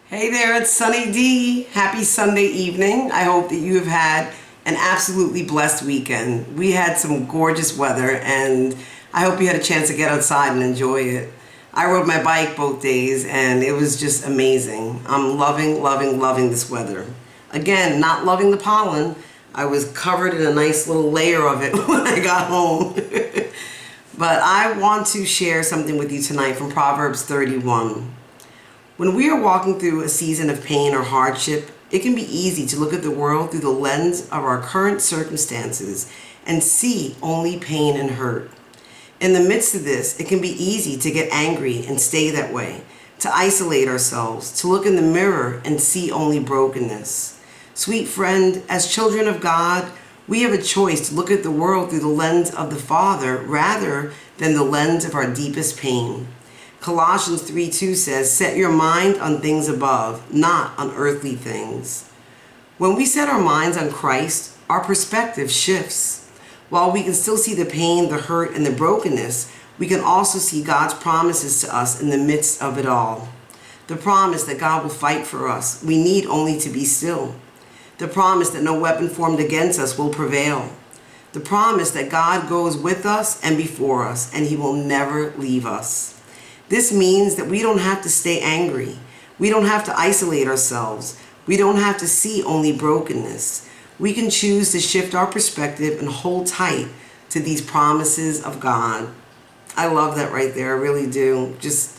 Hey there, it's Sunny D. Happy Sunday evening. I hope that you have had an absolutely blessed weekend. We had some gorgeous weather and I hope you had a chance to get outside and enjoy it. I rode my bike both days and it was just amazing. I'm loving this weather. Again, not loving the pollen. I was covered in a nice little layer of it when I got home. But I want to share something with you tonight from Proverbs 31. When we are walking through a season of pain or hardship, it can be easy to look at the world through the lens of our current circumstances and see only pain and hurt. In the midst of this, it can be easy to get angry and stay that way, to isolate ourselves, to look in the mirror and see only brokenness. Sweet friend, as children of God, we have a choice to look at the world through the lens of the Father rather than the lens of our deepest pain. Colossians 3:2 says, "Set your mind on things above, not on earthly things." When we set our minds on Christ, our perspective shifts. While we can still see the pain, the hurt, and the brokenness, we can also see God's promises to us in the midst of it all. The promise that God will fight for us. We need only to be still. The promise that no weapon formed against us will prevail. The promise that God goes with us and before us, and He will never leave us. This means that we don't have to stay angry. We don't have to isolate ourselves. We don't have to see only brokenness. We can choose to shift our perspective and hold tight to these promises of God. I love that right there. I really do. Just,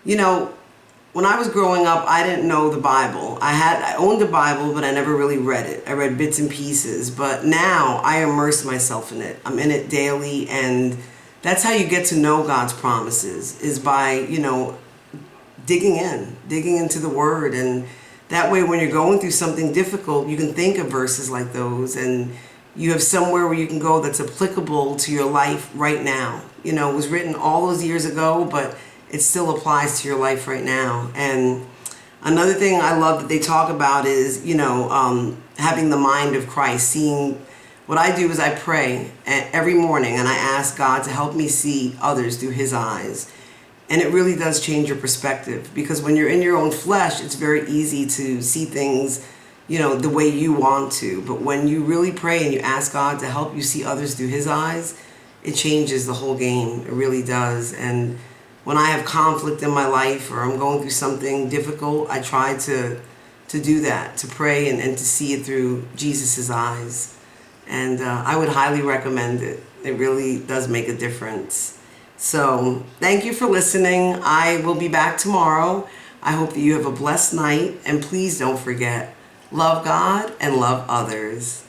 when I was growing up, I didn't know the Bible. I owned the Bible, but I never really read it. I read bits and pieces, but now I immerse myself in it. I'm in it daily, and that's how you get to know God's promises, is by, digging into the Word. And that way, when you're going through something difficult, you can think of verses like those, and you have somewhere where you can go that's applicable to your life right now. It was written all those years ago, but it still applies to your life right now. And another thing I love that they talk about is, having the mind of Christ, seeing. What I do is I pray every morning and I ask God to help me see others through His eyes. And it really does change your perspective, because when you're in your own flesh, it's very easy to see things, the way you want to. But when you really pray and you ask God to help you see others through His eyes, it changes the whole game. It really does. And when I have conflict in my life or I'm going through something difficult, I try to do that, to pray and to see it through Jesus's eyes. And I would highly recommend it. It really does make a difference. So thank you for listening. I will be back tomorrow. I hope that you have a blessed night. And please don't forget, love God and love others.